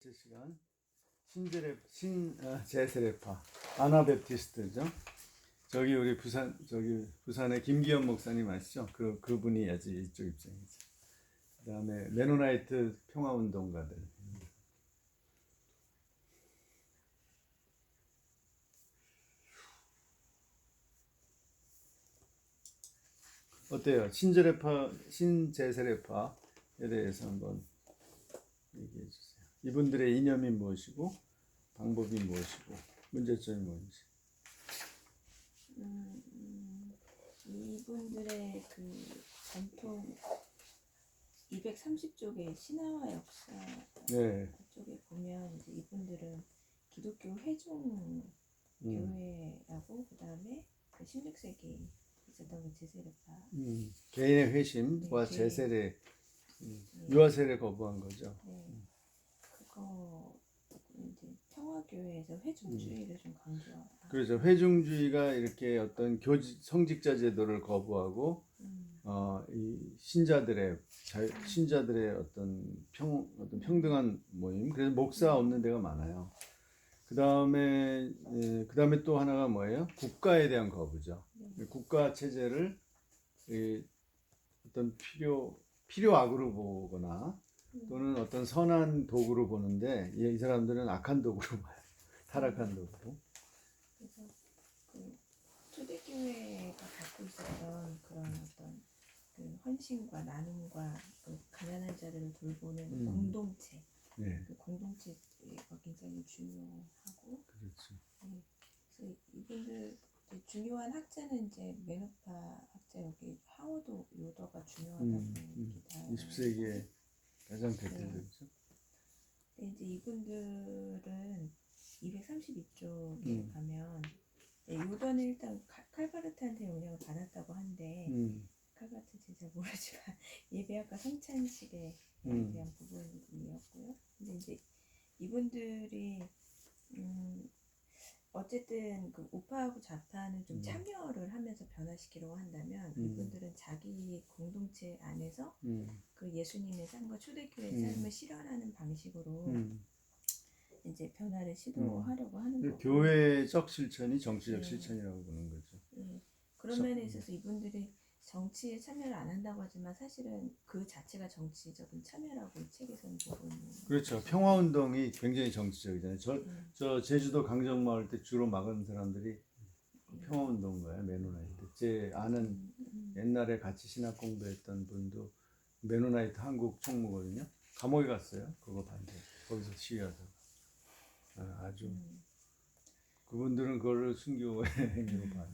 제 시간 제세례파 아나베프티스트죠. 저기 우리 부산의 김기현 목사님 아시죠? 그분이 아직 이쪽 입장이죠. 그다음에 메노나이트 평화운동가들. 어때요? 신제세례파에 대해서 한번 얘기해 주세요. 이분들의 이념이 무엇이고 방법이 무엇이고 문제점이 뭔지. 이분들의 그 전통 230쪽의 신화와 역사 그쪽에 보면 이제 이분들은 기독교 회종 교회라고 그다음에 그 16세기 있었던 그 제세례파 개인의 회심과 제세례 유아세례 거부한 거죠. 그거 이제 평화교회에서 회중주의를 좀 강조하고. 그렇죠. 회중주의가 이렇게 어떤 성직자 제도를 거부하고 이 신자들의 어떤 평등한 모임. 그래서 목사 없는 데가 많아요. 그다음에 또 하나가 뭐예요? 국가에 대한 거부죠. 국가 체제를 어떤 필요악으로 보거나 또는 어떤 선한 도구로 보는데 이 사람들은 악한 도구로 봐요. 타락한 도구로. 그래서 그 초대교회가 갖고 있었던 그런 어떤 그 헌신과 나눔과 그 가난한 자들을 돌보는 공동체, 그 공동체가 굉장히 중요하고. 그렇죠. 그래서 이분들 중요한 학자는 이제 메노파 학자 여기 하워드 요더가 중요하다고 기다려요. 20세기에 가장 대표적이죠. 근데 이제 이분들은 232쪽에 가면 요더는 일단 칼바르트한테 영향을 받았다고 하는데 칼바르트는 잘 모르지만 예배학과 성찬식에 대한 부분이었고요. 근데 이제 이분들이 어쨌든 그 우파하고 좌파는 좀 참여를 하면서 변화시키려고 한다면 이분들은 자기 공동체 안에서 그 예수님의 삶과 초대교회의 삶을 실현하는 방식으로 이제 변화를 시도하려고 하는 거고. 교회적 실천이 정치적 실천이라고 보는 거죠. 그런 면에 있어서 이분들이 정치에 참여를 안 한다고 하지만 사실은 그 자체가 정치적인 참여라고 이 책에서는 보고 있는. 그렇죠. 평화운동이 굉장히 정치적이잖아요. 저 제주도 강정마을 때 주로 막은 사람들이 평화운동가예요. 메노나이트. 제 아는 옛날에 같이 신학 공부했던 분도 메노나이트 한국 총무거든요. 감옥에 갔어요. 그거 반대. 거기서 시위하다가. 아주 그분들은 그거를 순교의 행위로 봐요.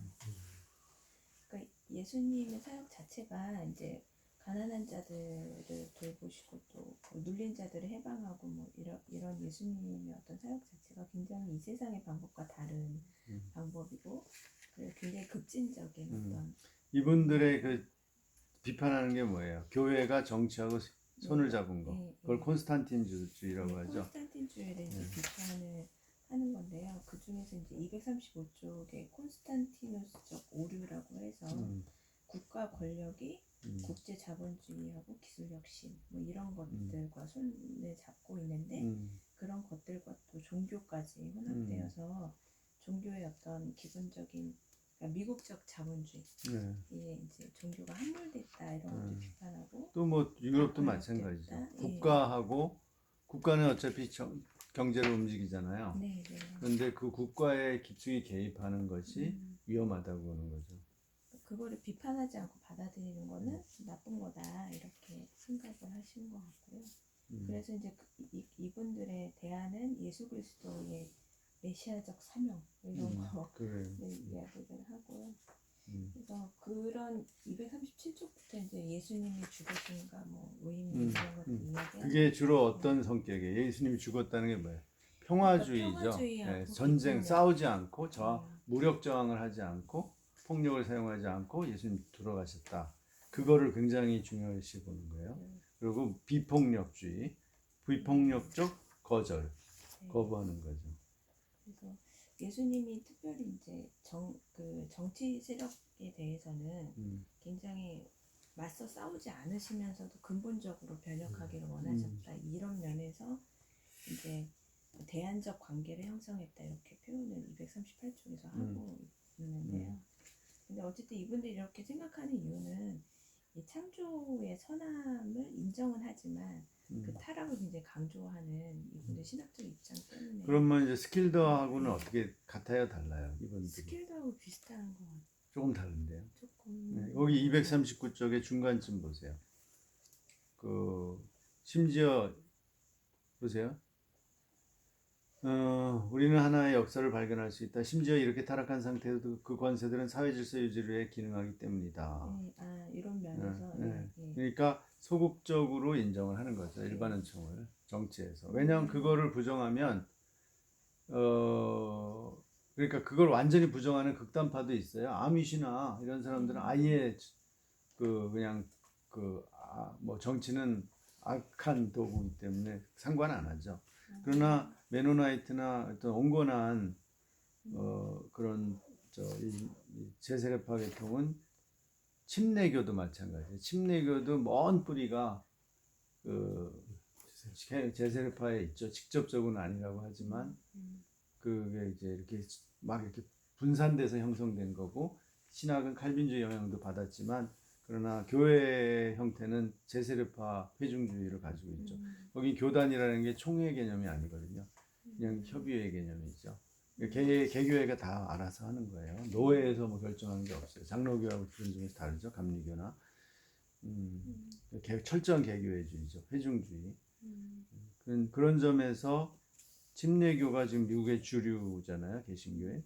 그러니까 예수님의 사역 자체가 이제 가난한 자들을 돌보시고 또 눌린 자들을 해방하고 뭐 이런 예수님의 어떤 사역 자체가 굉장히 이 세상의 방법과 다른 방법이고 그리고 굉장히 급진적인 어떤. 이분들의 그 비판하는 게 뭐예요? 교회가 정치하고 손을 잡은 거. 그걸 콘스탄틴주의라고 하죠. 콘스탄틴주의를 이제 비판을 하는 건데요. 그 중에서 이제 235쪽에 콘스탄티누스적 오류라고 해서 국가 권력이 국제 자본주의하고 기술 혁신 뭐 이런 것들과 손을 잡고 있는데 그런 것들과 또 종교까지 혼합되어서 종교의 어떤 기본적인 그러니까 미국적 자본주의 예, 이제 종교가 함몰됐다 이런 것도 비판하고. 또 뭐 유럽도 마찬가지죠. 국가는 어차피 경제를 움직이잖아요. 그런데 그 국가의 기축이 개입하는 것이 위험하다고 보는 거죠. 그거를 비판하지 않고 받아들이는 거는 나쁜 거다 이렇게 생각을 하시는 것 같고요. 그래서 이제 이분들의 대안은 예수 그리스도의 메시아적 사명 이런 거 이야기를 하고요. 그래서 그런 237쪽부터 이제 예수님이 죽으신가 뭐 의미 이런 것들 이야기. 그게 주로 어떤 성격이에요? 예수님이 죽었다는 게 뭐예요? 평화주의죠. 네, 전쟁 싸우지 않고 무력 저항을 하지 않고 폭력을 사용하지 않고 예수님 돌아가셨다. 그거를 굉장히 중요시 보는 거예요. 그리고 비폭력주의, 비폭력적 거부하는 거죠. 그래서 예수님이 특별히 이제 그 정치 세력에 대해서는 굉장히 맞서 싸우지 않으시면서도 근본적으로 변혁하기를 원하셨다. 이런 면에서 이제 대안적 관계를 형성했다 이렇게 표현을 238쪽에서 하고 있는데요. 근데 어쨌든 이분들이 이렇게 생각하는 이유는 이 창조의 선함을 인정은 하지만 그 타락을 굉장히 강조하는 이분들 신학적 입장 때문에. 그러면 이제 스킬더하고는 어떻게 같아요, 달라요? 이분들이 스킬도하고 비슷한 것 같아요. 조금 다른데요. 조금. 네, 여기 239쪽의 중간쯤 보세요. 심지어 보세요. 우리는 하나의 역사를 발견할 수 있다. 심지어 이렇게 타락한 상태에도 그 권세들은 사회 질서 유지를 위해 기능하기 때문이다. 이런 면에서. 그러니까 소극적으로 인정을 하는 거죠. 일반 은총을 정치에서. 왜냐하면 그거를 부정하면 그러니까 그걸 완전히 부정하는 극단파도 있어요. 아미시나 이런 사람들은 아예 그냥 뭐 정치는 악한 도구이기 때문에 상관 안 하죠. 그러나 메노나이트나 어떤 온건한 그런 이 제세례파 계통은 침례교도 마찬가지예요. 침례교도 먼 뿌리가 제세례파에 있죠. 직접적으로는 아니라고 하지만 그게 이제 이렇게 막 이렇게 분산돼서 형성된 거고, 신학은 칼빈주의 영향도 받았지만 그러나 교회 형태는 제세례파 회중주의를 가지고 있죠. 여기 교단이라는 게 총회 개념이 아니거든요. 그냥 협의회 개념이죠. 개교회가 다 알아서 하는 거예요. 노회에서 뭐 결정하는 게 없어요. 장로교하고 그런 점에서 다르죠. 감리교나 철저한 개교회주의죠. 회중주의. 그런 점에서 침례교가 지금 미국의 주류잖아요. 개신교회.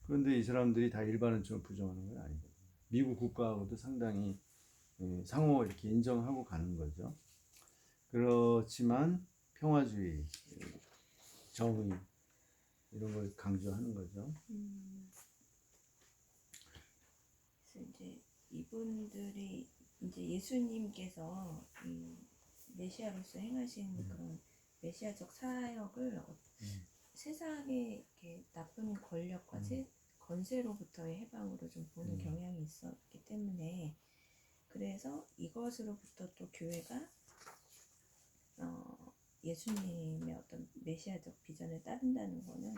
그런데 이 사람들이 다 일반 은총을 부정하는 건 아니거든요. 미국 국가하고도 상당히 상호 이렇게 인정하고 가는 거죠. 그렇지만 평화주의, 정의 이런 걸 강조하는 거죠. 그래서 이제 이분들이 이제 예수님께서 메시아로서 행하신 그런 메시아적 사역을 세상의 이렇게 나쁜 권력과 건세로부터의 해방으로 좀 보는 경향이 있었기 때문에, 그래서 이것으로부터 또 교회가 예수님의 어떤 메시아적 비전을 따른다는 거는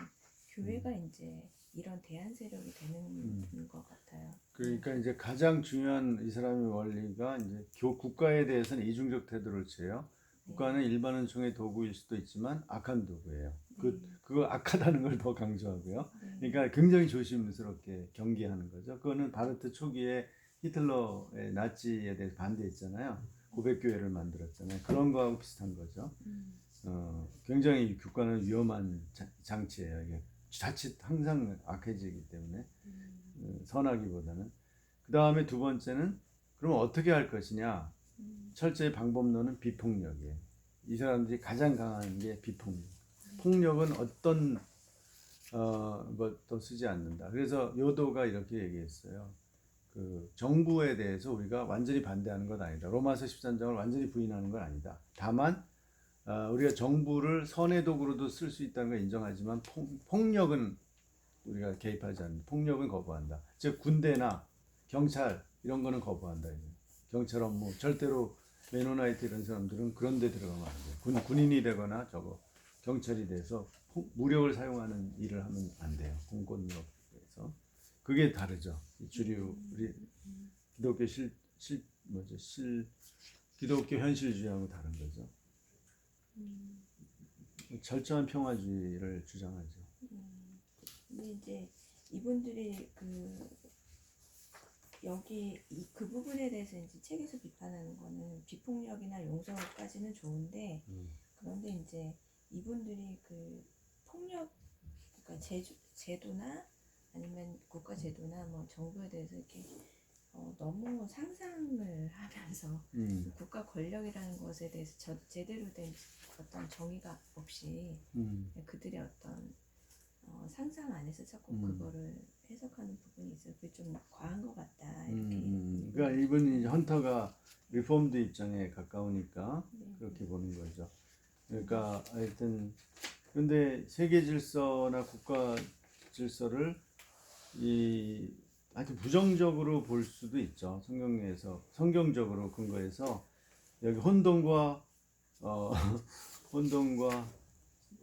교회가 이제 이런 대안 세력이 되는 것 같아요. 그러니까 이제 가장 중요한 이 사람의 원리가 이제 국가에 대해서는 이중적 태도를 취해요. 국가는 일반 은총의 도구일 수도 있지만 악한 도구예요. 그거 악하다는 걸 더 강조하고요. 그러니까 굉장히 조심스럽게 경계하는 거죠. 그거는 바르트 초기에 히틀러의 나치에 대해서 반대했잖아요. 고백교회를 만들었잖아요. 그런 거하고 비슷한 거죠. 굉장히 국가는 위험한 장치예요. 이게 자칫 항상 악해지기 때문에 선하기보다는. 그 다음에 두 번째는 그러면 어떻게 할 것이냐. 철저히 방법론은 비폭력이에요. 이 사람들이 가장 강한 게 비폭력. 폭력은 어떤 것도 쓰지 않는다. 그래서 요도가 이렇게 얘기했어요. 정부에 대해서 우리가 완전히 반대하는 건 아니다. 로마서 13장을 완전히 부인하는 건 아니다. 다만 우리가 정부를 선의 도구로도 쓸 수 있다는 걸 인정하지만 폭력은 우리가 개입하지 않는다. 폭력은 거부한다. 즉 군대나 경찰 이런 거는 거부한다. 경찰 업무 절대로 메노나이트 이런 사람들은 그런 데 들어가면 안 돼요. 군인이 되거나 경찰이 돼서 무력을 사용하는 일을 하면 안 돼요. 공권력에서. 그게 다르죠. 주류 우리 기독교 기독교 현실주의하고 다른 거죠. 철저한 평화주의를 주장하죠. 근데 이제 이분들이 여기 그 부분에 대해서 이제 책에서 비판하는 거는 비폭력이나 용서까지는 좋은데, 그런데 이제 이분들이 폭력, 그러니까 제도나 아니면 국가 제도나 뭐 정부에 대해서 이렇게 너무 상상을 하면서 국가 권력이라는 것에 대해서 제대로 된 어떤 정의가 없이 그들의 어떤 상상 안에서 자꾸 그거를 해석하는 부분이 있어요. 그게 좀 과한 것 같다 이렇게. 그러니까 이분이 헌터가 리폼드 입장에 가까우니까 그렇게 보는 거죠. 그러니까 하여튼 근데 세계 질서나 국가 질서를 하여튼 부정적으로 볼 수도 있죠. 성경적으로 근거해서 여기 혼돈과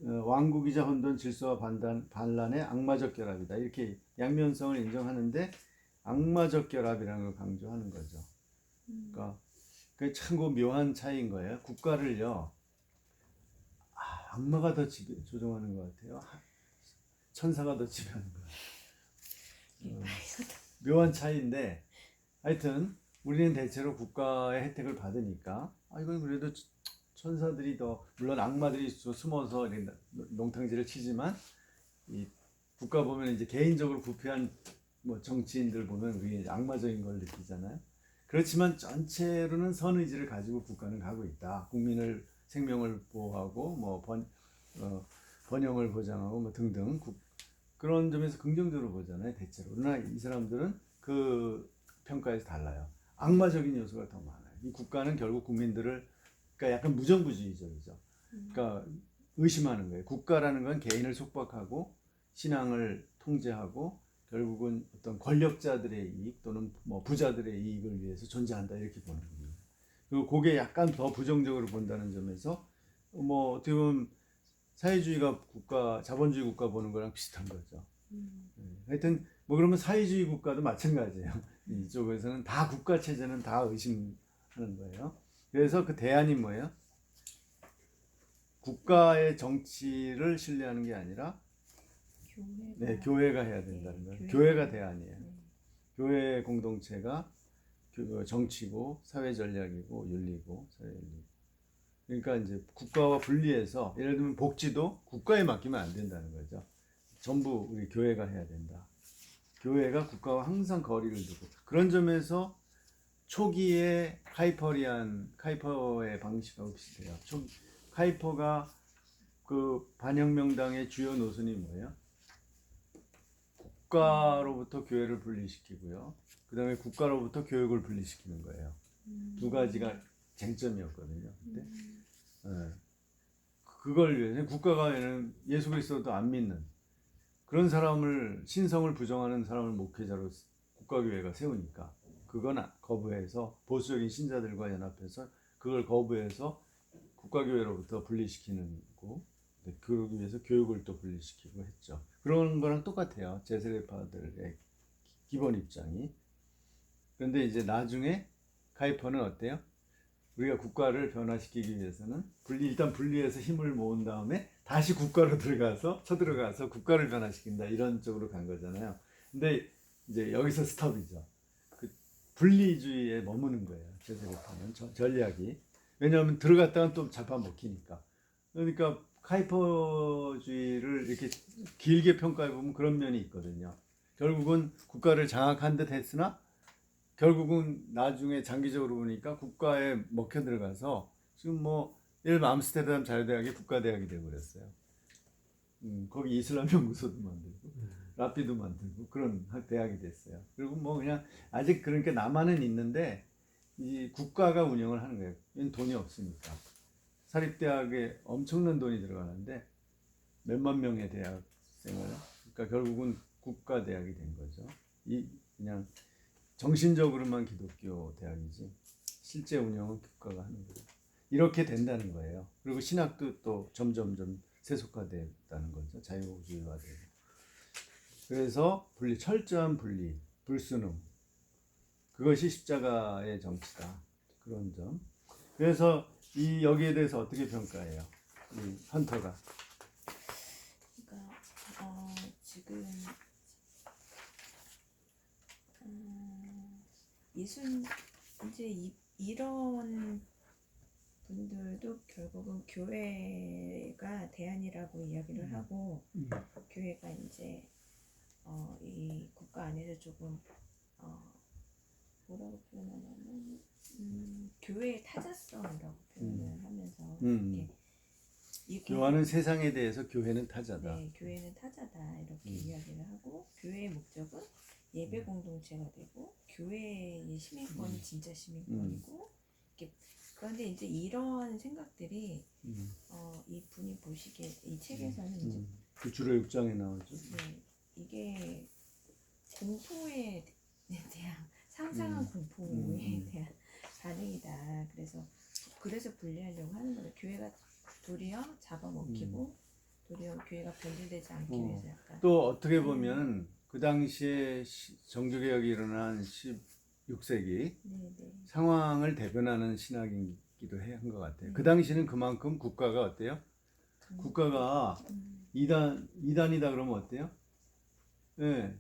왕국이자 혼돈 질서와 반란의 악마적 결합이다. 이렇게 양면성을 인정하는데 악마적 결합이라는 걸 강조하는 거죠. 그러니까 그게 참 묘한 차이인 거예요. 국가를요, 악마가 더 조종하는 것 같아요. 천사가 더 지배하는 것 같아요. 묘한 차이인데, 하여튼 우리는 대체로 국가의 혜택을 받으니까 이건 그래도 천사들이 더, 물론 악마들이 숨어서 농탕질을 치지만 이 국가 보면 이제 개인적으로 부패한 뭐 정치인들 보면 그게 악마적인 걸 느끼잖아요. 그렇지만 전체로는 선의지를 가지고 국가는 가고 있다. 국민을 생명을 보호하고 뭐 번영을 보장하고 뭐 등등 그런 점에서 긍정적으로 보잖아요. 대체로. 그러나 이 사람들은 그 평가에서 달라요. 악마적인 요소가 더 많아요. 이 국가는 결국 국민들을, 그러니까 약간 무정부주의적이죠. 그러니까 의심하는 거예요. 국가라는 건 개인을 속박하고 신앙을 통제하고 결국은 어떤 권력자들의 이익 또는 뭐 부자들의 이익을 위해서 존재한다, 이렇게 보는 겁니다. 그리고 그게 약간 더 부정적으로 본다는 점에서 뭐 어떻게 보면 사회주의가 국가, 자본주의 국가 보는 거랑 비슷한 거죠. 하여튼 뭐 그러면 사회주의 국가도 마찬가지예요. 이쪽에서는 다 국가 체제는 다 의심하는 거예요. 그래서 그 대안이 뭐예요? 국가의 정치를 신뢰하는 게 아니라 교회가 해야 된다는 거예요. 교회가 대안이에요. 교회 공동체가 정치고 사회 전략이고 윤리고 사회 윤리. 그러니까 이제 국가와 분리해서, 예를 들면 복지도 국가에 맡기면 안 된다는 거죠. 전부 우리 교회가 해야 된다. 교회가 국가와 항상 거리를 두고, 그런 점에서 초기에 카이퍼의 방식하고 비슷해요. 카이퍼가 그 반혁명당의 주요 노선이 뭐예요? 국가로부터 교회를 분리시키고요. 그 다음에 국가로부터 교육을 분리시키는 거예요. 두 가지가 쟁점이었거든요. 그때. 그걸 위해서 국가가 예수 그리스도도 안 믿는 그런 사람을, 신성을 부정하는 사람을 목회자로 국가교회가 세우니까 그건 거부해서 보수적인 신자들과 연합해서 그걸 거부해서 국가교회로부터 분리시키는 거고, 그러기 위해서 교육을 또 분리시키고 했죠. 그런 거랑 똑같아요. 제세례파들의 기본 입장이. 그런데 이제 나중에 카이퍼는 어때요? 우리가 국가를 변화시키기 위해서는 일단 분리해서 힘을 모은 다음에 다시 국가로 쳐들어가서 국가를 변화시킨다, 이런 쪽으로 간 거잖아요. 근데 이제 여기서 스톱이죠. 그 분리주의에 머무는 거예요. 제세례파는 전략이. 왜냐하면 들어갔다가 또 잡아먹히니까. 그러니까 카이퍼주의를 이렇게 길게 평가해 보면 그런 면이 있거든요. 결국은 국가를 장악한 듯 했으나 결국은 나중에 장기적으로 보니까 국가에 먹혀 들어가서 지금 뭐 예를 들면 암스테르담 자유대학이 국가대학이 되어버렸어요. 거기 이슬람 연구소도 만들고 라피도 만들고 그런 대학이 됐어요. 그리고 뭐 그냥 아직 그러니까 남한은 있는데 이 국가가 운영을 하는 거예요. 얘는 돈이 없으니까. 사립대학에 엄청난 돈이 들어가는데 몇만 명의 대학생을, 그러니까 결국은 국가대학이 된 거죠. 그냥 정신적으로만 기독교 대학이지 실제 운영은 국가가 하는 거예요. 이렇게 된다는 거예요. 그리고 신학도 또 점점점 세속화됐다는 거죠. 자유주의화되고. 그래서 철저한 분리, 불순응, 그것이 십자가의 정치다. 그런 점. 그래서 여기에 대해서 어떻게 평가해요? 이 헌터가. 그러니까 지금 이제 이런 분들도 결국은 교회가 대안이라고 이야기를 하고, 교회가 이제 이 국가 안에서 조금 뭐라고 표현하냐면 교회의 타자성이라고 표현을 하면서 이렇게 요한은 세상에 대해서 교회는 타자다. 네, 교회는 타자다, 이렇게 이야기를 하고, 교회의 목적은 예배 공동체가 되고 교회의 시민권이 진짜 시민권이고, 이렇게. 그런데 이제 이런 생각들이 이 분이 보시기에 이 책에서는 이제 그 주로 6장에 나오죠. 네, 이게 공포에 대한 상상한 공포에 대한 반응이다. 그래서 분리하려고 하는 거예요. 교회가 도리어 잡아먹히고 도리어 교회가 변질되지 않기 어. 위해서 약간 또 어떻게 보면 그 당시에 정조개혁이 일어난 16세기 네네. 상황을 대변하는 신학이기도 한 것 같아요. 그 네. 당시는 그만큼 국가가 어때요? 국가가 이단이다 그러면 어때요? 예.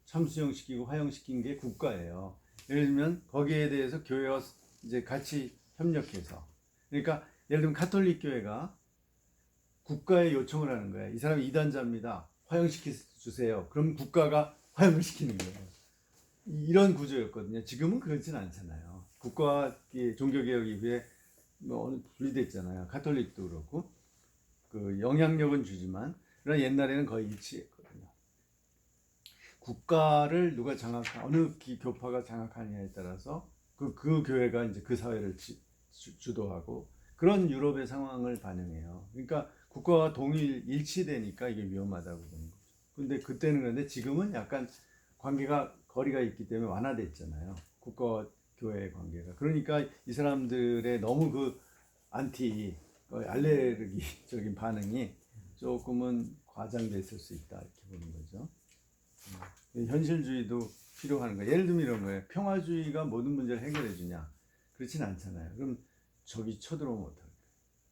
참수형시키고 화형시킨 게 국가예요. 예를 들면 거기에 대해서 교회와 이제 같이 협력해서, 그러니까 예를 들면 가톨릭 교회가 국가에 요청을 하는 거예요. 이 사람이 이단자입니다. 화형시켜 주세요. 그럼 국가가 화형을 시키는 거예요. 이런 구조였거든요. 지금은 그렇진 않잖아요. 국가와 종교개혁 이후에 뭐 어느 분리됐잖아요. 가톨릭도 그렇고 그 영향력은 주지만, 그러나 옛날에는 거의 일치했거든요. 국가를 누가 어느 교파가 장악하느냐에 따라서 그 교회가 이제 그 사회를 주도하고, 그런 유럽의 상황을 반영해요. 그러니까 국가와 동일 일치되니까 이게 위험하다고 보는 거죠. 근데 그때는, 그런데 지금은 약간 관계가 거리가 있기 때문에 완화됐잖아요. 국가와 교회의 관계가. 그러니까 이 사람들의 너무 그 알레르기적인 반응이 조금은 과장됐을 수 있다, 이렇게 보는 거죠. 현실주의도 필요한 거예요. 예를 들면 이런 거예요. 평화주의가 모든 문제를 해결해 주냐? 그렇진 않잖아요. 그럼 적이 쳐들어오면 어떡할까요?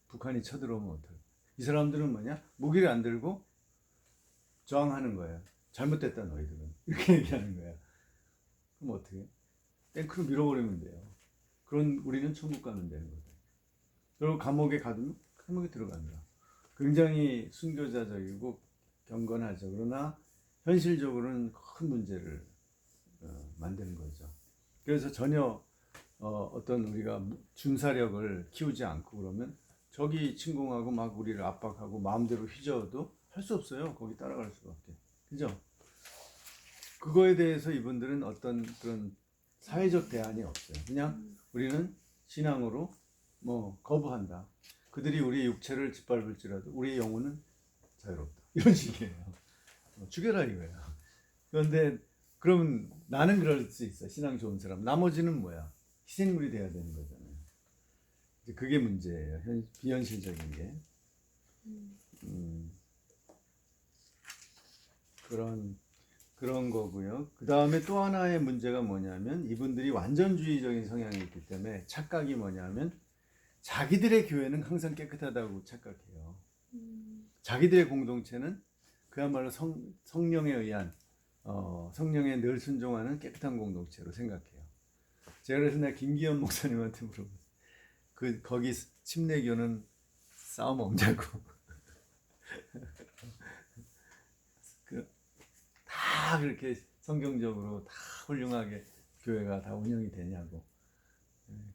북한이 쳐들어오면 어떡할까요? 이 사람들은 뭐냐? 무기를 안 들고 저항하는 거예요. 잘못됐다 너희들은. 이렇게 얘기하는 거예요. 그럼 어떻게 해요? 탱크로 밀어버리면 돼요. 그런 우리는 천국 가면 되는 거죠. 그리고 감옥에 가두면 감옥에 들어간다. 굉장히 순교자적이고 경건하죠. 그러나 현실적으로는 큰 문제를 만드는 거죠. 그래서 전혀 어떤 우리가 군사력을 키우지 않고 그러면 적이 침공하고 막 우리를 압박하고 마음대로 휘저어도 할 수 없어요. 거기 따라갈 수밖에. 그죠? 그거에 대해서 이분들은 어떤 그런 사회적 대안이 없어요. 그냥 우리는 신앙으로 뭐 거부한다. 그들이 우리의 육체를 짓밟을지라도 우리의 영혼은 자유롭다. 이런 식이에요. 죽여라 이거예요. 그런데 그러면 나는 그럴 수 있어. 신앙 좋은 사람. 나머지는 뭐야? 희생물이 돼야 되는 거잖아요. 이제 그게 문제예요. 비현실적인 게. 그런 거고요. 그 다음에 또 하나의 문제가 뭐냐면, 이분들이 완전주의적인 성향이 있기 때문에 착각이 뭐냐면, 자기들의 교회는 항상 깨끗하다고 착각해요. 자기들의 공동체는 그야말로 성령에 의한, 성령에 늘 순종하는 깨끗한 공동체로 생각해요. 제가 그래서 내가 김기현 목사님한테 물어봤어요. 거기 침례교는 싸움 없냐고. 다 그렇게 성경적으로 다 훌륭하게 교회가 다 운영이 되냐고.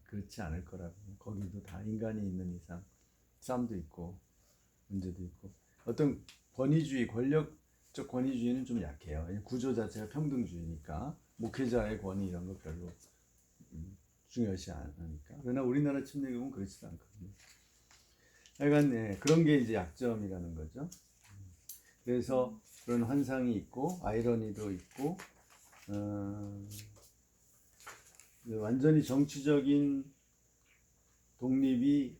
그렇지 않을 거라고. 거기도 다 인간이 있는 이상 싸움도 있고 문제도 있고, 어떤 권위주의, 권력적 권위주의는 좀 약해요. 구조 자체가 평등주의니까 목회자의 권위 이런 거 별로 중요시 않으니까. 그러나 우리나라 침례교는 그렇지도 않거든요. 하여간 그런 게 이제 약점이라는 거죠. 그래서 그런 환상이 있고 아이러니도 있고, 완전히 정치적인 독립이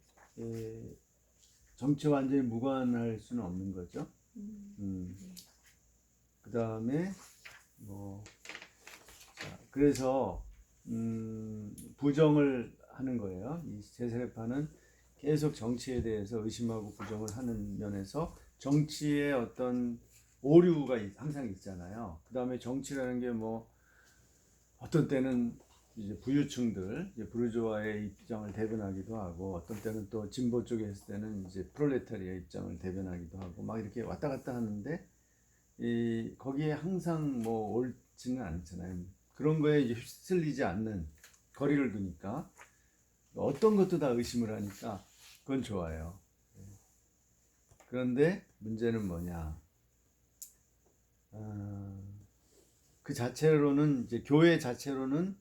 정치와 완전히 무관할 수는 없는 거죠. 그 다음에 그래서 부정을 하는 거예요. 이 제세례파는 계속 정치에 대해서 의심하고 부정을 하는 면에서 정치의 어떤 오류가 항상 있잖아요. 그 다음에 정치라는 게 어떤 때는 이제 부유층들, 이제 부르주아의 입장을 대변하기도 하고, 어떤 때는 또 진보 쪽에 있을 때는 이제 프롤레타리아의 입장을 대변하기도 하고, 막 이렇게 왔다 갔다 하는데, 거기에 항상 옳지는 않잖아요. 그런 거에 이제 휩쓸리지 않는 거리를 두니까, 어떤 것도 다 의심을 하니까 그건 좋아요. 그런데 문제는 뭐냐? 그 자체로는, 이제 교회 자체로는,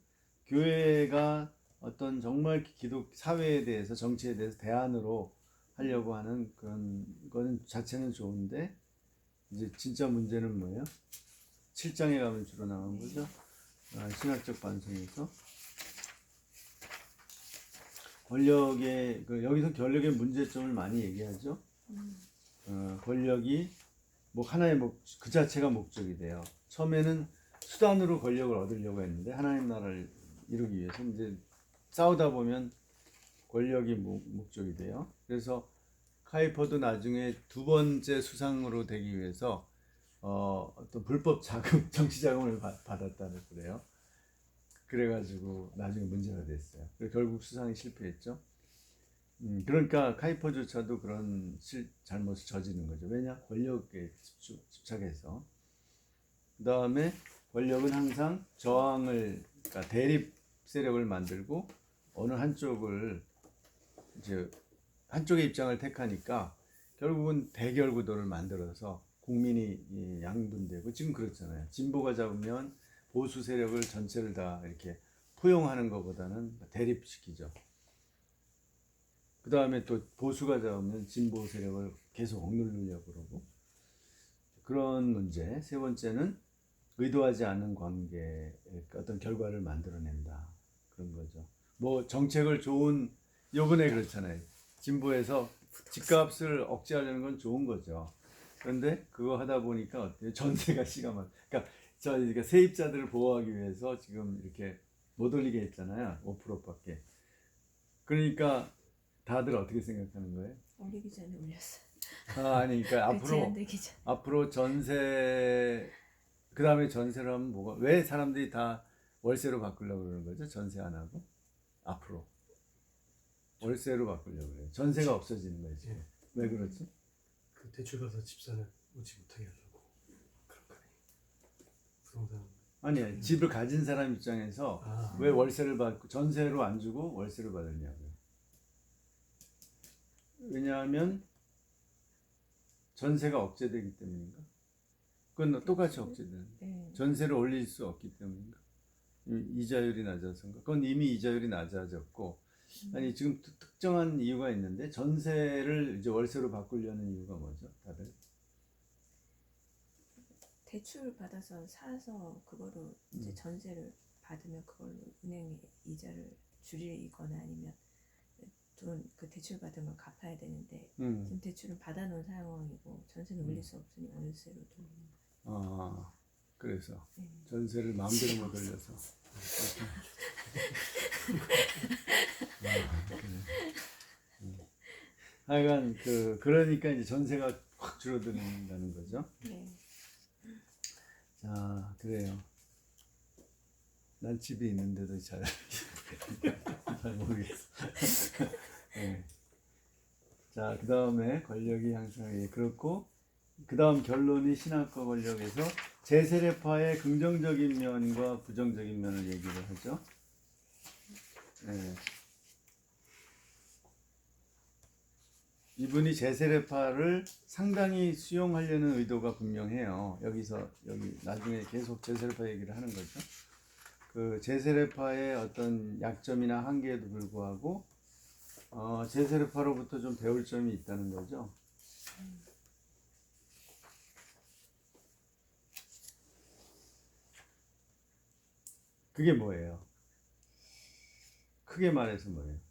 교회가 어떤 정말 기독 사회에 대해서, 정치에 대해서 대안으로 하려고 하는 그런 거는 자체는 좋은데, 이제 진짜 문제는 뭐예요? 7장에 가면 주로 나온 거죠. 신학적 반성에서 권력의 여기서 권력의 문제점을 많이 얘기하죠. 권력이 뭐 하나의 그 자체가 목적이 돼요. 처음에는 수단으로 권력을 얻으려고 했는데 하나님 나라를 이루기 위해서 이제 싸우다 보면 권력이 목적이 돼요. 그래서 카이퍼도 나중에 두 번째 수상으로 되기 위해서 어떤 불법 자금, 정치 자금을 받았다는 그래요. 그래가지고 나중에 문제가 됐어요. 결국 수상이 실패했죠. 그러니까 카이퍼조차도 그런 잘못을 저지른 거죠. 왜냐? 권력에 집착해서. 그 다음에 권력은 항상 저항을, 그러니까 대립 세력을 만들고 어느 한쪽을 이제 한쪽의 입장을 택하니까 결국은 대결 구도를 만들어서 국민이 양분되고 지금 그렇잖아요. 진보가 잡으면 보수 세력을 전체를 다 이렇게 포용하는 것보다는 대립시키죠. 그 다음에 또 보수가 잡으면 진보 세력을 계속 억누르려고 그러고 그런 문제. 세 번째는 의도하지 않은 관계에 어떤 결과를 만들어낸다. 그런 거죠. 뭐 정책을 요번에 그렇잖아요. 진보에서 집값을 억제하려는 건 좋은 거죠. 그런데 그거 하다 보니까 어때요? 전세가 시가만. 그러니까 세입자들을 보호하기 위해서 지금 이렇게 못 올리게 했잖아요. 5%밖에. 그러니까 다들 어떻게 생각하는 거예요? 올리기 전에 올렸어. 아니, 그러니까 제한되기 전. 앞으로 전세, 그 다음에 전세를 하면 왜 사람들이 다 월세로 바꾸려고 그러는 거죠? 전세 안 하고? 앞으로. 월세로 바꾸려고 그래요. 전세가 없어지는 거예요, 지금. 예. 왜 그렇지? 그 대출 가서 집사는 오지 못하게 하려고 그런 거네. 부동산. 아니, 집을 가진 사람 입장에서 왜 월세를 받고 전세로 안 주고 월세를 받으냐고요. 왜냐하면 전세가 억제되기 때문인가? 그건 똑같이 억제되는. 네. 전세를 올릴 수 없기 때문인가? 이자율이 낮아서인가? 그건 이미 이자율이 낮아졌고, 아니 지금 특정한 이유가 있는데 전세를 이제 월세로 바꾸려는 이유가 뭐죠, 다들? 대출 받아서 사서 그거로 이제 전세를 받으면 그걸로 은행에 이자를 줄이거나 아니면 그 대출 받은 걸 갚아야 되는데 지금 대출은 받아놓은 상황이고 전세는 올릴 수 없으니 월세로 돌리는 거예요. 그래서 전세를 마음대로 못 올려서. 하여간 그러니까 이제 전세가 확 줄어든다는 거죠. 네. 자, 그래요. 난 집이 있는데도 잘 모르겠어. 네. 자, 그 다음에 권력이 항상 그렇고, 그 다음 결론이 신학과 권력에서 제세례파의 긍정적인 면과 부정적인 면을 얘기를 하죠. 네. 이분이 제세례파를 상당히 수용하려는 의도가 분명해요. 여기 나중에 계속 제세례파 얘기를 하는 거죠. 그 제세례파의 어떤 약점이나 한계에도 불구하고 제세례파로부터 좀 배울 점이 있다는 거죠. 그게 뭐예요? 크게 말해서 뭐예요?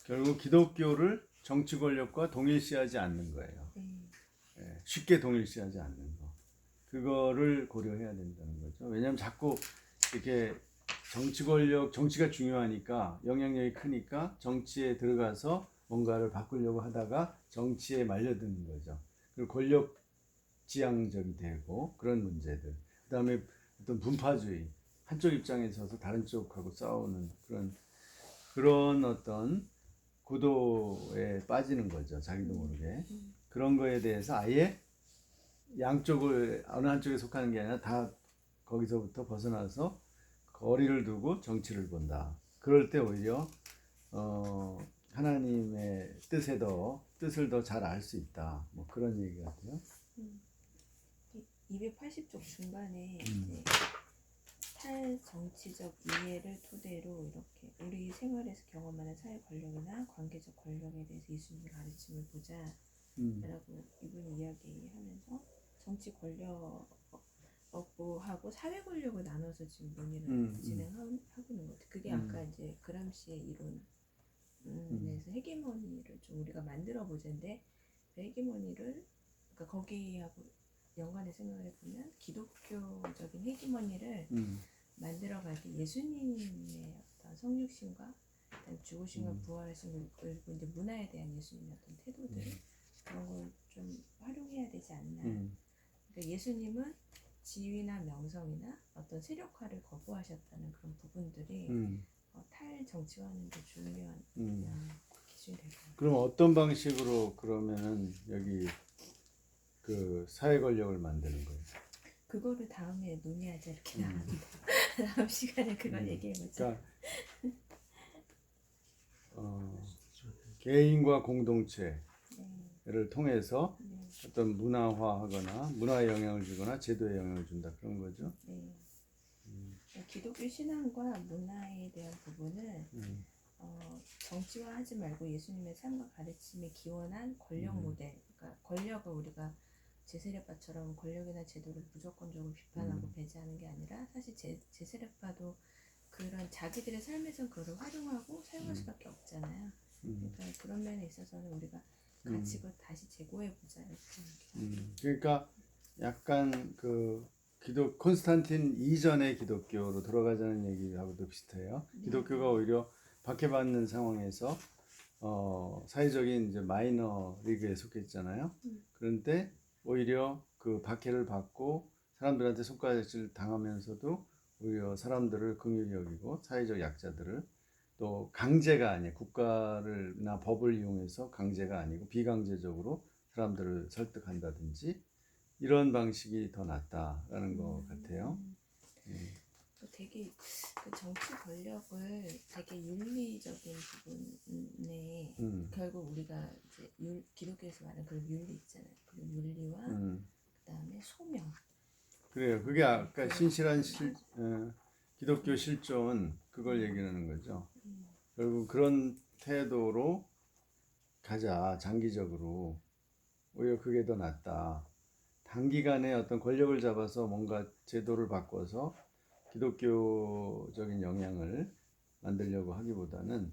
결국 기독교를 정치 권력과 동일시하지 않는 거예요. 쉽게 동일시하지 않는 거. 그거를 고려해야 된다는 거죠. 왜냐하면 자꾸 이렇게 정치 권력, 정치가 중요하니까 영향력이 크니까 정치에 들어가서 뭔가를 바꾸려고 하다가 정치에 말려드는 거죠. 그리고 권력 지향적이 되고 그런 문제들. 그 다음에 어떤 분파주의, 한쪽 입장에 서서 다른 쪽하고 싸우는 그런 어떤 구도에 빠지는 거죠. 자기도 모르게. 그런 거에 대해서 아예 양쪽을 어느 한쪽에 속하는 게 아니라 다 거기서부터 벗어나서 거리를 두고 정치를 본다. 그럴 때 오히려 하나님의 뜻을 더 잘 알 수 있다. 뭐 그런 얘기 같아요. 280쪽 중반에 이제 탈정치적 이해를 토대로 이렇게 우리 생활에서 경험하는 사회 권력이나 관계적 권력에 대해서 예수님의 가르침을 보자 라고 이분이 이야기하면서 정치 권력하고 사회 권력을 나눠서 지금 논의를 진행하고 있는 것 같아요. 그게 아까 이제 그람시의 이론 내에서 헤게모니를 좀 우리가 만들어 보자인데 그 헤게모니를 그러니까 거기하고 연관해 생각해 보면 기독교적인 헤게모니를 만들어갈 때 예수님의 어떤 성육신과 죽으심과 부활하신 그리고 이제 문화에 대한 예수님의 어떤 태도들 그런 걸 좀 활용해야 되지 않나. 그러니까 예수님은 지위나 명성이나 어떤 세력화를 거부하셨다는 그런 부분들이 탈정치화하는 데 중요한 기준이 될 것 같아요. 그럼 어떤 방식으로 그러면은 여기 그 사회 권력을 만드는 거예요? 그거를 다음에 논의하자 이렇게 나왔는데 다음 시간에 그걸 얘기해보자. 그러니까 개인과 공동체를 네. 통해서 네. 어떤 문화화하거나 문화에 영향을 주거나 제도에 영향을 준다 그런 거죠. 네. 기독교 신앙과 문화에 대한 부분은 정치화하지 말고 예수님의 삶과 가르침에 기원한 권력 모델, 그러니까 권력을 우리가 제세례파처럼 권력이나 제도를 무조건적으로 비판하고 배제하는 게 아니라 사실 제세례파도 그런 자기들의 삶에서 그걸 활용하고 사용할 수밖에 없잖아요. 그러니까 그런 면에 있어서는 우리가 가치를 다시 재고해 보자 이렇게. 그러니까 약간 그 콘스탄틴 이전의 기독교로 돌아가자는 얘기하고도 비슷해요. 기독교가 오히려 박해받는 상황에서 사회적인 이제 마이너 리그에 속했잖아요. 그런데 오히려 그 박해를 받고 사람들한테 손가락질 당하면서도 오히려 사람들을 긍휼히 여기고 사회적 약자들을 또 강제가 아니에요. 국가를나 법을 이용해서 강제가 아니고 비강제적으로 사람들을 설득한다든지 이런 방식이 더 낫다라는 것 같아요. 되게 그 정치 권력을 되게 윤리적인 부분에 결국 우리가 이제 기독교에서 말하는 그런 윤리 있잖아요. 그 윤리와 그다음에 소명. 그래요. 그게 아까 신실한 기독교 실존 그걸 얘기하는 거죠. 결국 그런 태도로 가자 장기적으로 오히려 그게 더 낫다. 단기간에 어떤 권력을 잡아서 뭔가 제도를 바꿔서 기독교적인 영향을 만들려고 하기보다는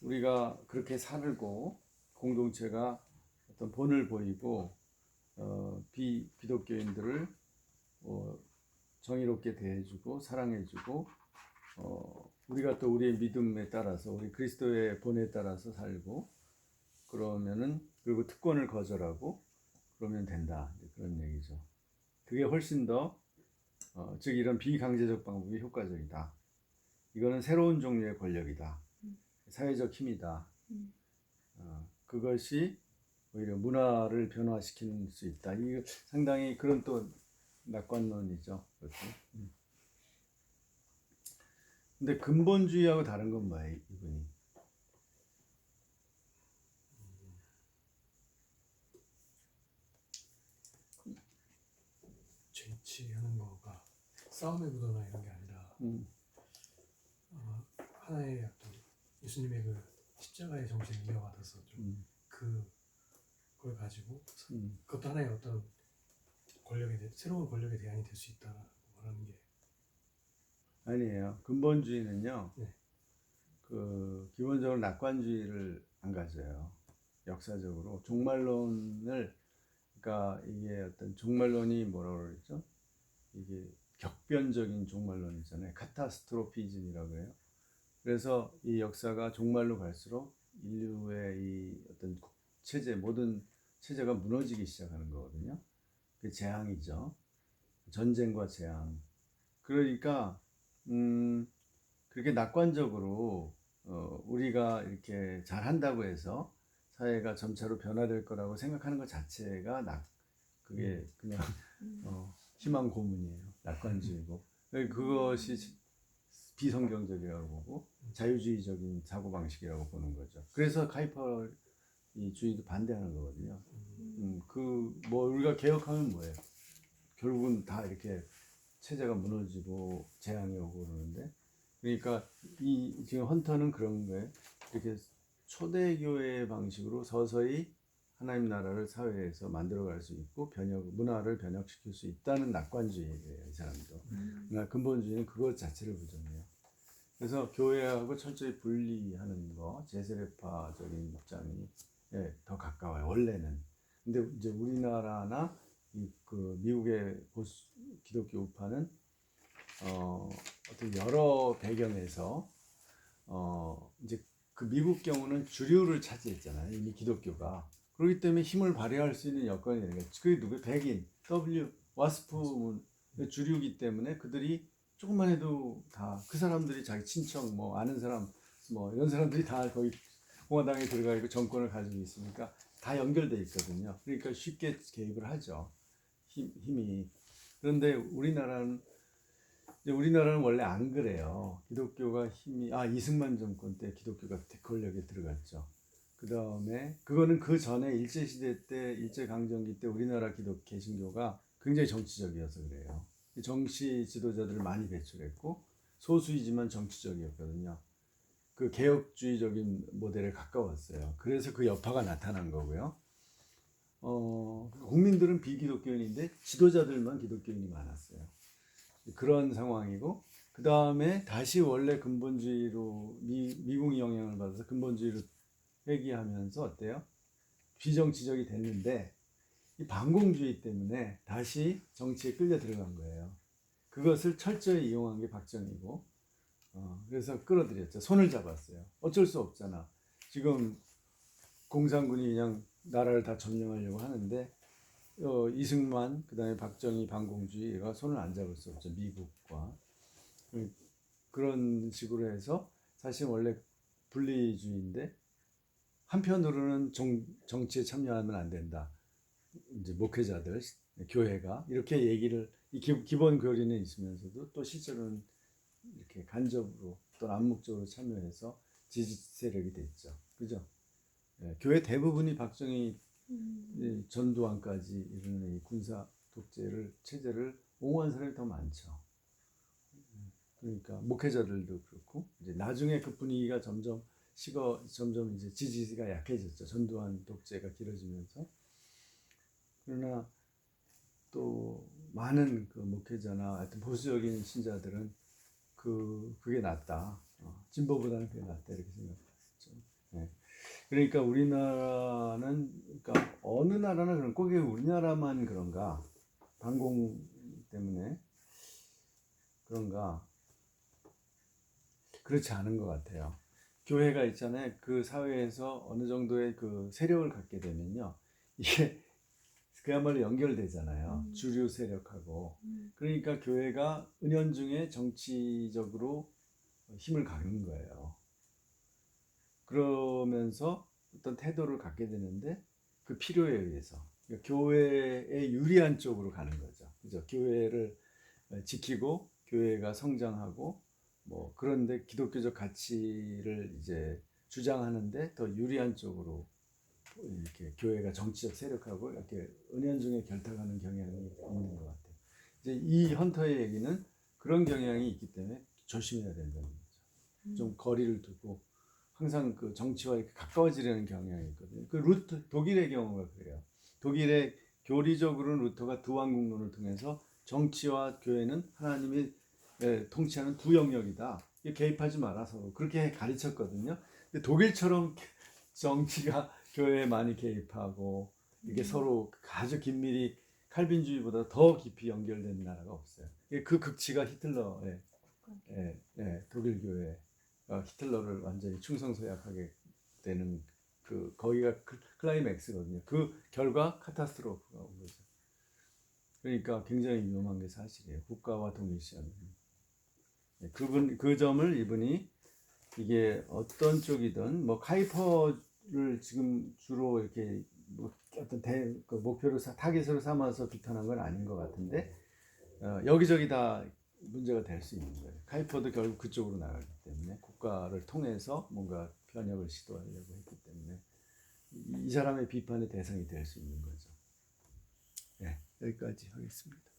우리가 그렇게 살고 공동체가 어떤 본을 보이고 비기독교인들을 정의롭게 대해주고 사랑해주고 우리가 또 우리의 믿음에 따라서 우리 그리스도의 본에 따라서 살고 그러면은 그리고 특권을 거절하고 그러면 된다 그런 얘기죠. 그게 훨씬 더 즉 이런 비강제적 방법이 효과적이다. 이거는 새로운 종류의 권력이다. 사회적 힘이다. 그것이 오히려 문화를 변화시킬 수 있다. 이 상당히 그런 또 낙관론이죠. 그것도. 근데 근본주의하고 다른 건 뭐예요, 이분이? 쟁취하는 거가 싸움의 구도나 이런 게 아니라 하나의 어떤 예수님의 그 십자가의 정신을 이어받아서 좀 그걸 가지고 그것도 하나의 어떤 새로운 권력의 대안이 될 수 있다라고 말하는 게 아니에요. 근본주의는요. 네. 그 기본적으로 낙관주의를 안 가져요. 역사적으로 종말론을 그러니까 이게 어떤 종말론이 뭐라고 그러죠? 이게 격변적인 종말론이잖아요. 카타스트로피즘이라고 해요. 그래서 이 역사가 종말로 갈수록 인류의 이 어떤 체제 모든 체제가 무너지기 시작하는 거거든요. 그 재앙이죠. 전쟁과 재앙. 그러니까 그렇게 낙관적으로 우리가 이렇게 잘한다고 해서 사회가 점차로 변화될 거라고 생각하는 것 자체가 그게 그냥 희망 고문이에요. 낙관주의고. 그것이 비성경적이라고 보고 자유주의적인 사고방식이라고 보는 거죠. 그래서 카이퍼 이 주의도 반대하는 거거든요. 뭐 우리가 개혁하면 뭐예요? 결국은 다 이렇게 체제가 무너지고 재앙이 오고 그러는데 그러니까 지금 헌터는 그런 거예요. 이렇게 초대교회 방식으로 서서히 하나님 나라를 사회에서 만들어갈 수 있고 문화를 변혁시킬 수 있다는 낙관주의예요. 이 사람도. 그러니까 근본주의는 그것 자체를 부정해요. 그래서 교회하고 철저히 분리하는 거, 제세례파적인 입장이 더 가까워요. 원래는. 근데 이제 우리나라나 그 미국의 보수 기독교 우파는 어떤 여러 배경에서 이제 그 미국 경우는 주류를 차지했잖아요. 이미 기독교가. 그렇기 때문에 힘을 발휘할 수 있는 여건이 되는 거예요. 그게 누구? 백인, 와스프 주류이기 때문에 그들이 조금만 해도 다 그 사람들이 자기 친척 뭐 아는 사람 뭐 이런 사람들이 다 거기 공화당에 들어가 있고 정권을 가지고 있으니까 다 연결돼 있거든요. 그러니까 쉽게 개입을 하죠. 힘이. 그런데 우리나라는 원래 안 그래요. 기독교가 힘이 이승만 정권 때 기독교가 권력에 들어갔죠. 그 다음에 그거는 그 전에 일제시대 때 일제강점기 때 우리나라 개신교가 굉장히 정치적이어서 그래요. 정치 지도자들을 많이 배출했고 소수이지만 정치적이었거든요. 그 개혁주의적인 모델에 가까웠어요. 그래서 그 여파가 나타난 거고요. 국민들은 비기독교인인데 지도자들만 기독교인이 많았어요. 그런 상황이고 그 다음에 다시 원래 근본주의로 미국이 영향을 받아서 근본주의로 회귀하면서 어때요? 비정치적이 됐는데 이 반공주의 때문에 다시 정치에 끌려 들어간 거예요. 그것을 철저히 이용한 게 박정희고 그래서 끌어들였죠. 손을 잡았어요. 어쩔 수 없잖아. 지금 공산군이 그냥 나라를 다 점령하려고 하는데 이승만 그다음에 박정희 반공주의가 손을 안 잡을 수 없죠. 미국과 그런 식으로 해서 사실 원래 분리주의인데 한편으로는 정치에 참여하면 안 된다. 이제 목회자들, 교회가 이렇게 얘기를 기본 교리는 있으면서도 또 실제로는 이렇게 간접으로 또 암묵적으로 참여해서 지지 세력이 됐죠. 그죠? 교회 대부분이 박정희 전두환까지 이르는 이 군사 독재를 체제를 옹호한 사람이 더 많죠. 그러니까 목회자들도 그렇고 이제 나중에 그 분위기가 점점 이제 지지가 약해졌죠. 전두환 독재가 길어지면서. 그러나 또 많은 그 목회자나 하여튼 보수적인 신자들은 그게 낫다. 진보보다는 그게 낫다 이렇게 생각했죠. 네. 그러니까 우리나라는 그러니까 어느 나라나 그런 꼭 우리나라만 그런가 반공 때문에 그런가 그렇지 않은 것 같아요. 교회가 있잖아요. 그 사회에서 어느 정도의 그 세력을 갖게 되면요, 이게 그야말로 연결되잖아요. 주류 세력하고. 그러니까 교회가 은연중에 정치적으로 힘을 갖는 거예요. 그러면서 어떤 태도를 갖게 되는데 그 필요에 의해서 그러니까 교회에 유리한 쪽으로 가는 거죠. 그죠? 교회를 지키고 교회가 성장하고 뭐 그런데 기독교적 가치를 이제 주장하는데 더 유리한 쪽으로 이렇게 교회가 정치적 세력하고 이렇게 은연중에 결탁하는 경향이 있는 것 같아요. 이제 이 헌터의 얘기는 그런 경향이 있기 때문에 조심해야 된다는 거죠. 좀 거리를 두고 항상 그 정치와 이렇게 가까워지려는 경향이 있거든요. 그 독일의 경우가 그래요. 독일의 교리적으로는 루터가 두왕국론을 통해서 정치와 교회는 하나님이 통치하는 두 영역이다. 개입하지 마라 서로 그렇게 가르쳤거든요. 근데 독일처럼 정치가 교회에 많이 개입하고 이게 서로 아주 긴밀히 칼빈주의보다 더 깊이 연결된 나라가 없어요. 그 극치가 히틀러의 독일 교회 히틀러를 완전히 충성서약하게 되는 거기가 클라이맥스거든요. 그 결과 카타스트로프가 온 거죠. 그러니까 굉장히 위험한 게 사실이에요. 국가와 동일시하는. 그 점을 이분이 이게 어떤 쪽이든 뭐 카이퍼를 지금 주로 이렇게 뭐 어떤 그 목표로 타깃으로 삼아서 비판한 건 아닌 것 같은데 여기저기 다 문제가 될 수 있는 거예요. 카이퍼도 결국 그쪽으로 나가기 때문에 국가를 통해서 뭔가 편협을 시도하려고 했기 때문에 이 사람의 비판의 대상이 될 수 있는 거죠. 네, 여기까지 하겠습니다.